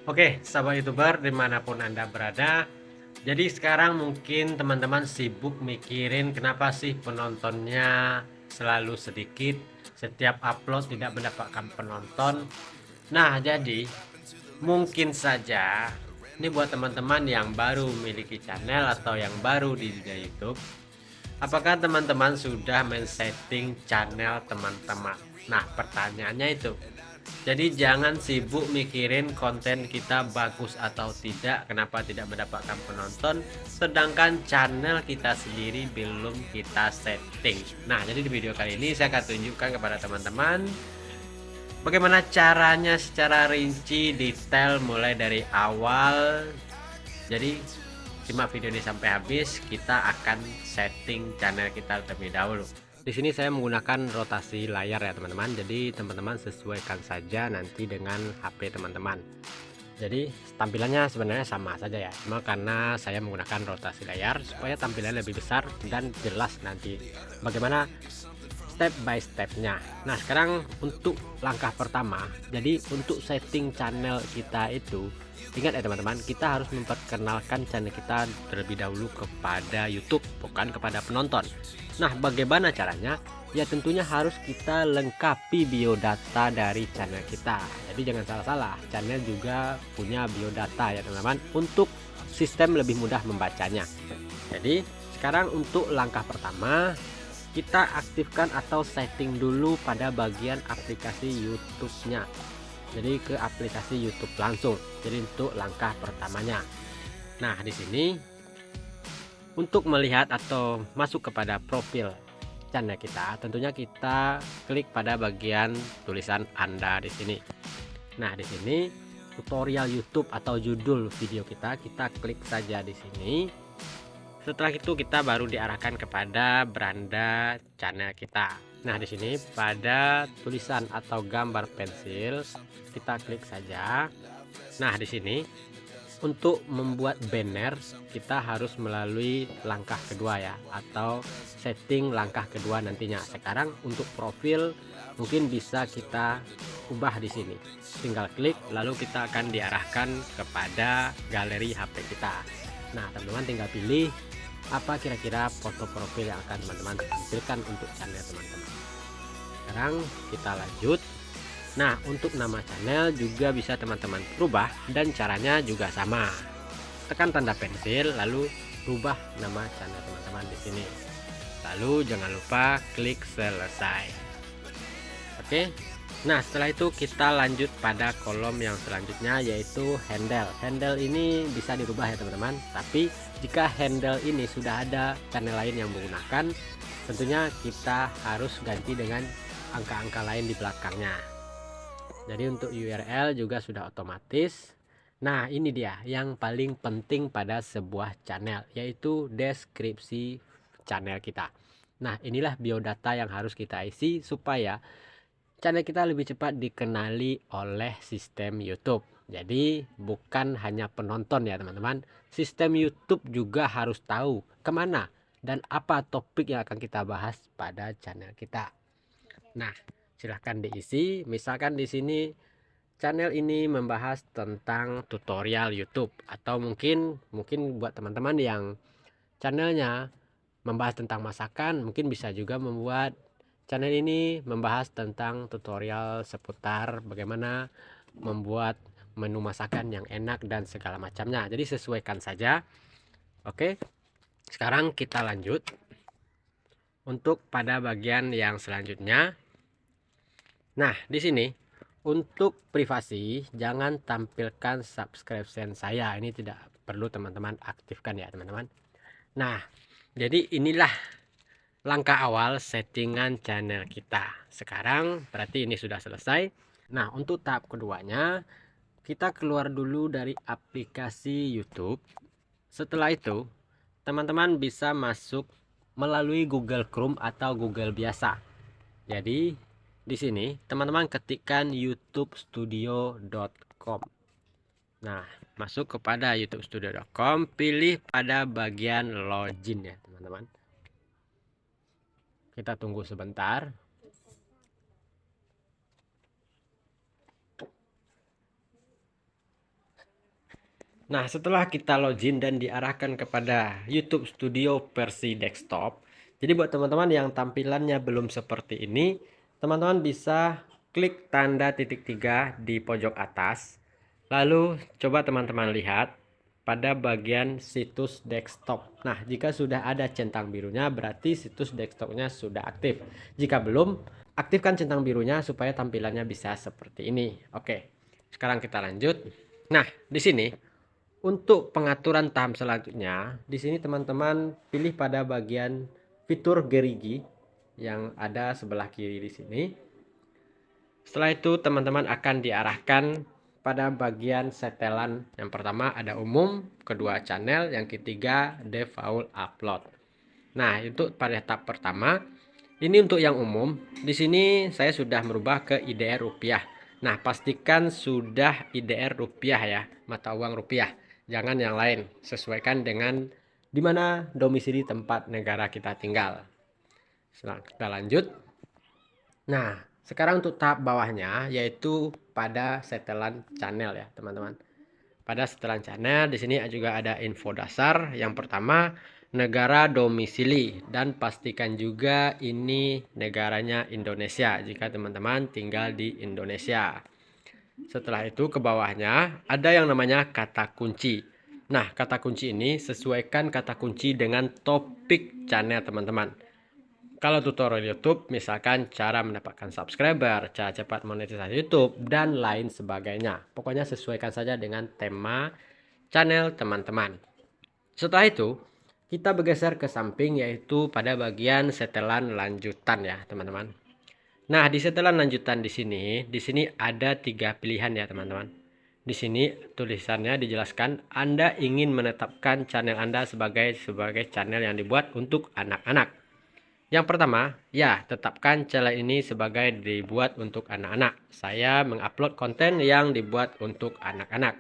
Oke, sahabat YouTuber dimanapun Anda berada. Jadi sekarang mungkin teman-teman sibuk mikirin kenapa sih penontonnya selalu sedikit, setiap upload tidak mendapatkan penonton. Nah, jadi mungkin saja ini buat teman-teman yang baru memiliki channel atau yang baru di dunia YouTube. Apakah teman-teman sudah men-setting channel teman-teman? Nah, pertanyaannya itu. Jadi jangan sibuk mikirin konten kita bagus atau tidak, kenapa tidak mendapatkan penonton, sedangkan channel kita sendiri belum kita setting. Nah, jadi di video kali ini saya akan tunjukkan kepada teman-teman bagaimana caranya secara rinci, detail, mulai dari awal. Jadi simak video ini sampai habis, kita akan setting channel kita terlebih dahulu. Di sini saya menggunakan rotasi layar ya teman-teman. Jadi teman-teman sesuaikan saja nanti dengan HP teman-teman. Jadi tampilannya sebenarnya sama saja ya, cuma karena saya menggunakan rotasi layar supaya tampilannya lebih besar dan jelas nanti bagaimana step by stepnya. Nah sekarang untuk langkah pertama, jadi untuk setting channel kita itu, ingat ya teman-teman, kita harus memperkenalkan channel kita terlebih dahulu kepada YouTube, bukan kepada penonton. Nah bagaimana caranya? Ya tentunya harus kita lengkapi biodata dari channel kita. Jadi jangan salah-salah, channel juga punya biodata ya teman-teman, untuk sistem lebih mudah membacanya. Jadi sekarang untuk langkah pertama, kita aktifkan atau setting dulu pada bagian aplikasi YouTube-nya. Jadi ke aplikasi YouTube langsung. Jadi untuk langkah pertamanya. Nah, di sini untuk melihat atau masuk kepada profil channel kita, tentunya kita klik pada bagian tulisan Anda di sini. Nah, di sini tutorial YouTube atau judul video kita klik saja di sini. Setelah itu kita baru diarahkan kepada beranda channel kita. Nah, di sini pada tulisan atau gambar pensil kita klik saja. Nah, di sini untuk membuat banner kita harus melalui langkah kedua ya, atau setting langkah kedua nantinya. Sekarang untuk profil mungkin bisa kita ubah di sini. Tinggal klik lalu kita akan diarahkan kepada galeri HP kita. Nah, teman-teman tinggal pilih apa kira-kira foto profil yang akan teman-teman tampilkan untuk channel teman-teman. Sekarang kita lanjut. Nah, untuk nama channel juga bisa teman-teman rubah dan caranya juga sama. Tekan tanda pensil lalu rubah nama channel teman-teman di sini. Lalu jangan lupa klik selesai. Oke. Nah, setelah itu kita lanjut pada kolom yang selanjutnya, yaitu handle. Handle ini bisa dirubah ya teman-teman, tapi jika handle ini sudah ada channel lain yang menggunakan, tentunya kita harus ganti dengan angka-angka lain di belakangnya. Jadi untuk URL juga sudah otomatis. Nah, ini dia yang paling penting pada sebuah channel, yaitu deskripsi channel kita. Nah, inilah biodata yang harus kita isi supaya channel kita lebih cepat dikenali oleh sistem YouTube. Jadi bukan hanya penonton ya teman-teman, sistem YouTube juga harus tahu kemana dan apa topik yang akan kita bahas pada channel kita. Nah, silahkan diisi. Misalkan di sini channel ini membahas tentang tutorial YouTube, atau mungkin buat teman-teman yang channelnya membahas tentang masakan, mungkin bisa juga membuat channel ini membahas tentang tutorial seputar bagaimana membuat menu masakan yang enak dan segala macamnya. Jadi sesuaikan saja. Oke, sekarang kita lanjut untuk pada bagian yang selanjutnya. Nah, di sini untuk privasi jangan tampilkan subscription saya. Ini tidak perlu teman-teman aktifkan ya teman-teman. Nah, jadi inilah langkah awal settingan channel kita. Sekarang berarti ini sudah selesai. Nah, untuk tahap keduanya kita keluar dulu dari aplikasi YouTube. Setelah itu teman-teman bisa masuk melalui Google Chrome atau Google biasa. Jadi di sini teman-teman ketikkan youtubestudio.com. Nah, masuk kepada youtubestudio.com, pilih pada bagian login ya teman-teman. Kita tunggu sebentar. Nah, setelah kita login dan diarahkan kepada YouTube Studio versi desktop, jadi buat teman-teman yang tampilannya belum seperti ini, teman-teman bisa klik tanda titik 3 di pojok atas. Lalu coba teman-teman lihat pada bagian situs desktop. Nah, jika sudah ada centang birunya, berarti situs desktopnya sudah aktif. Jika belum, aktifkan centang birunya supaya tampilannya bisa seperti ini. Oke, sekarang kita lanjut. Nah, di sini untuk pengaturan tahap selanjutnya, di sini teman-teman pilih pada bagian fitur gerigi yang ada sebelah kiri di sini. Setelah itu teman-teman akan diarahkan pada bagian setelan. Yang pertama ada umum, kedua channel, yang ketiga default upload. Nah, itu pada tahap pertama. Ini untuk yang umum. Di sini saya sudah merubah ke IDR rupiah. Nah, pastikan sudah IDR rupiah ya, mata uang rupiah. Jangan yang lain. Sesuaikan dengan di mana domisili tempat negara kita tinggal. Kita lanjut. Nah, sekarang untuk tahap bawahnya yaitu pada setelan channel ya, teman-teman. Pada setelan channel di sini juga ada info dasar. Yang pertama, negara domisili, dan pastikan juga ini negaranya Indonesia jika teman-teman tinggal di Indonesia. Setelah itu ke bawahnya ada yang namanya kata kunci. Nah, kata kunci ini sesuaikan kata kunci dengan topik channel teman-teman. Kalau tutorial YouTube, misalkan cara mendapatkan subscriber, cara cepat monetisasi YouTube, dan lain sebagainya. Pokoknya sesuaikan saja dengan tema channel teman-teman. Setelah itu, kita bergeser ke samping yaitu pada bagian setelan lanjutan ya, teman-teman. Nah, di setelan lanjutan di sini ada 3 pilihan ya, teman-teman. Di sini tulisannya dijelaskan Anda ingin menetapkan channel Anda sebagai channel yang dibuat untuk anak-anak. Yang pertama, ya, tetapkan channel ini sebagai dibuat untuk anak-anak. Saya mengupload konten yang dibuat untuk anak-anak.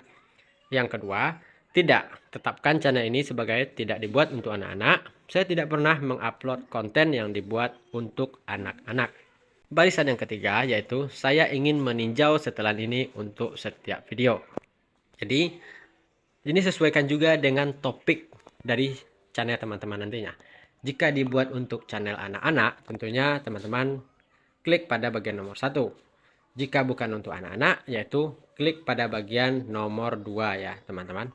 Yang kedua, tidak, tetapkan channel ini sebagai tidak dibuat untuk anak-anak. Saya tidak pernah mengupload konten yang dibuat untuk anak-anak. Barisan yang ketiga yaitu saya ingin meninjau setelan ini untuk setiap video. Jadi, ini sesuaikan juga dengan topik dari channel teman-teman nantinya. Jika dibuat untuk channel anak-anak, tentunya teman-teman klik pada bagian nomor 1. Jika bukan untuk anak-anak, yaitu klik pada bagian nomor 2 ya, teman-teman.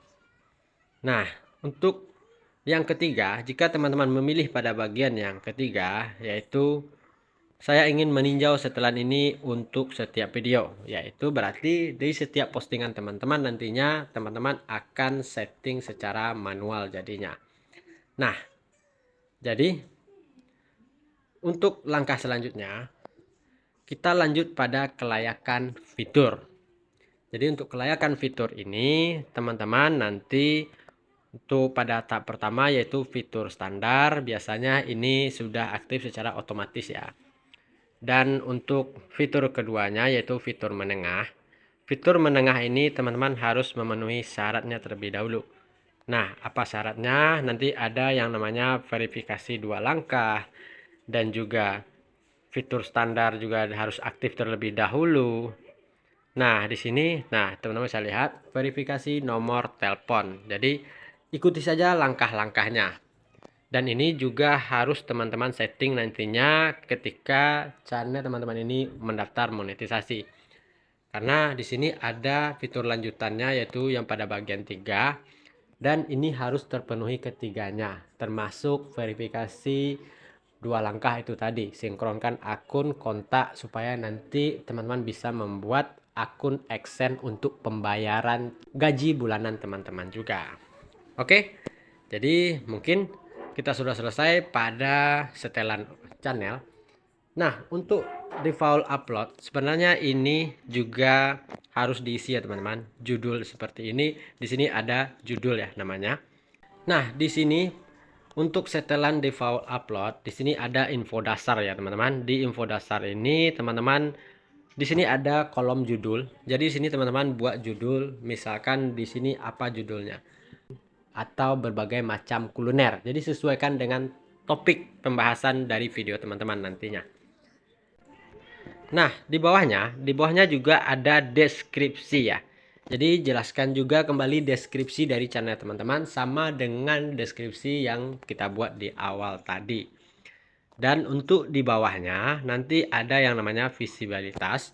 Nah, untuk yang ketiga, jika teman-teman memilih pada bagian yang ketiga, yaitu saya ingin meninjau setelan ini untuk setiap video, yaitu berarti di setiap postingan teman-teman nantinya teman-teman akan setting secara manual jadinya. Nah, jadi untuk langkah selanjutnya kita lanjut pada kelayakan fitur. Jadi untuk kelayakan fitur ini teman-teman nanti untuk pada tahap pertama yaitu fitur standar, biasanya ini sudah aktif secara otomatis ya. Dan untuk fitur keduanya yaitu fitur menengah. Fitur menengah ini teman-teman harus memenuhi syaratnya terlebih dahulu. Nah, apa syaratnya? Nanti ada yang namanya verifikasi 2 langkah dan juga fitur standar juga harus aktif terlebih dahulu. Nah, di sini teman-teman bisa lihat verifikasi nomor telepon. Jadi, ikuti saja langkah-langkahnya. Dan ini juga harus teman-teman setting nantinya ketika channel teman-teman ini mendaftar monetisasi. Karena di sini ada fitur lanjutannya yaitu yang pada bagian 3. Dan ini harus terpenuhi ketiganya, termasuk verifikasi 2 langkah itu tadi, sinkronkan akun kontak supaya nanti teman-teman bisa membuat akun AdSense untuk pembayaran gaji bulanan teman-teman juga. Oke, jadi mungkin kita sudah selesai pada setelan channel. Nah, untuk default upload sebenarnya ini juga harus diisi ya teman-teman. Judul seperti ini, di sini ada judul ya namanya. Nah, di sini untuk setelan default upload, di sini ada info dasar ya teman-teman. Di info dasar ini teman-teman di sini ada kolom judul. Jadi di sini teman-teman buat judul, misalkan di sini apa judulnya atau berbagai macam kuliner. Jadi sesuaikan dengan topik pembahasan dari video teman-teman nantinya. Nah, di bawahnya juga ada deskripsi ya. Jadi jelaskan juga kembali deskripsi dari channel teman-teman sama dengan deskripsi yang kita buat di awal tadi. Dan untuk di bawahnya nanti ada yang namanya visibilitas.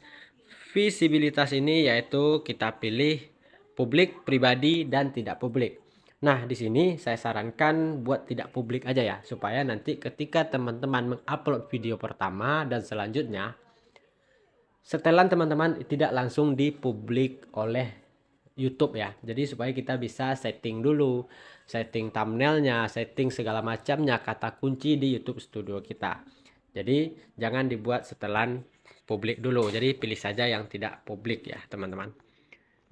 Visibilitas ini yaitu kita pilih publik, pribadi, dan tidak publik. Nah, di sini saya sarankan buat tidak publik aja ya, supaya nanti ketika teman-teman mengupload video pertama dan selanjutnya, setelan teman-teman tidak langsung dipublik oleh YouTube ya. Jadi supaya kita bisa setting dulu, setting thumbnailnya, setting segala macamnya, kata kunci di YouTube Studio kita. Jadi jangan dibuat setelan publik dulu. Jadi pilih saja yang tidak publik ya teman-teman.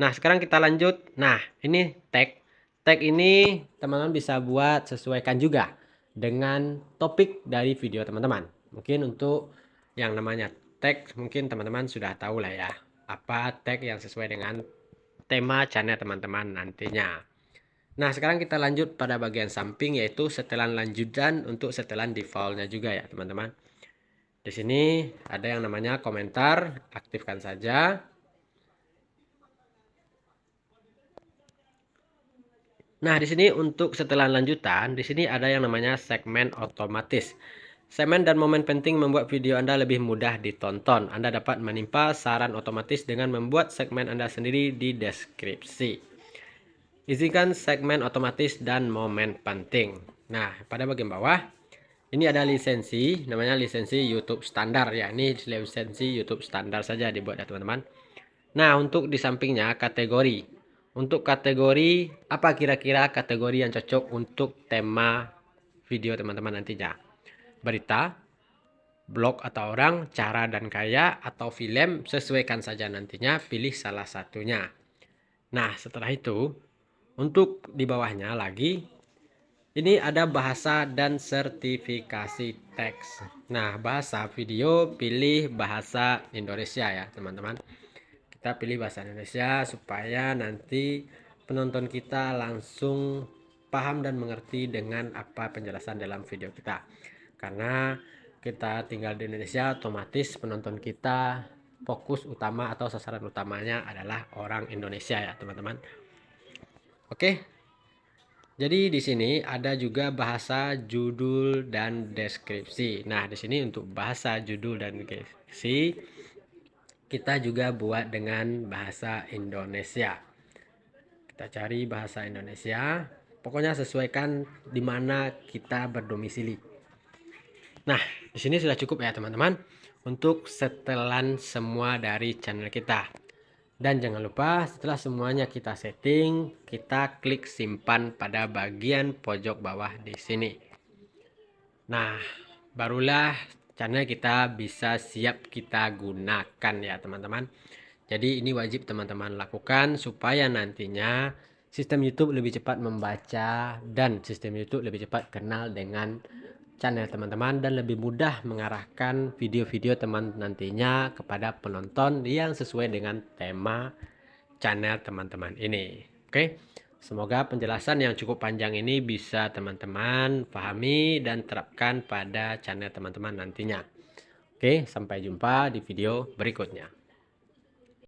Nah, sekarang kita lanjut. Nah, ini tag. Tag ini teman-teman bisa buat sesuaikan juga dengan topik dari video teman-teman. Mungkin untuk yang namanya tag, mungkin teman-teman sudah tahu lah ya. Apa tag yang sesuai dengan tema channel teman-teman nantinya. Nah, sekarang kita lanjut pada bagian samping yaitu setelan lanjutan untuk setelan defaultnya juga ya, teman-teman. Di sini ada yang namanya komentar, aktifkan saja. Nah, di sini untuk setelan lanjutan, di sini ada yang namanya segmen otomatis. Segmen dan momen penting membuat video Anda lebih mudah ditonton. Anda dapat menimpa saran otomatis dengan membuat segmen Anda sendiri di deskripsi. Izinkan segmen otomatis dan momen penting. Nah, pada bagian bawah, ini ada lisensi, namanya lisensi YouTube standar ya. Ini lisensi YouTube standar saja dibuat ya teman-teman. Nah, untuk di sampingnya kategori. Untuk kategori, apa kira-kira kategori yang cocok untuk tema video teman-teman nantinya? Berita, blog atau orang, cara dan gaya, atau film, sesuaikan saja nantinya, pilih salah satunya. Nah, setelah itu, untuk di bawahnya lagi, ini ada bahasa dan sertifikasi teks. Nah, bahasa video, pilih bahasa Indonesia ya teman-teman. Kita pilih bahasa Indonesia supaya nanti penonton kita langsung paham dan mengerti dengan apa penjelasan dalam video kita. Karena kita tinggal di Indonesia, otomatis penonton kita fokus utama atau sasaran utamanya adalah orang Indonesia ya teman-teman. Oke. Jadi di sini ada juga bahasa judul dan deskripsi. Nah, di sini untuk bahasa judul dan deskripsi kita juga buat dengan bahasa Indonesia. Kita cari bahasa Indonesia. Pokoknya sesuaikan di mana kita berdomisili. Nah, di sini sudah cukup ya teman-teman untuk setelan semua dari channel kita. Dan jangan lupa setelah semuanya kita setting, kita klik simpan pada bagian pojok bawah di sini. Nah, barulah channel kita bisa siap kita gunakan ya teman-teman. Jadi ini wajib teman-teman lakukan supaya nantinya sistem YouTube lebih cepat membaca dan sistem YouTube lebih cepat kenal dengan channel teman-teman dan lebih mudah mengarahkan video-video teman nantinya kepada penonton yang sesuai dengan tema channel teman-teman ini. Oke. Semoga penjelasan yang cukup panjang ini bisa teman-teman pahami dan terapkan pada channel teman-teman nantinya. Oke, sampai jumpa di video berikutnya.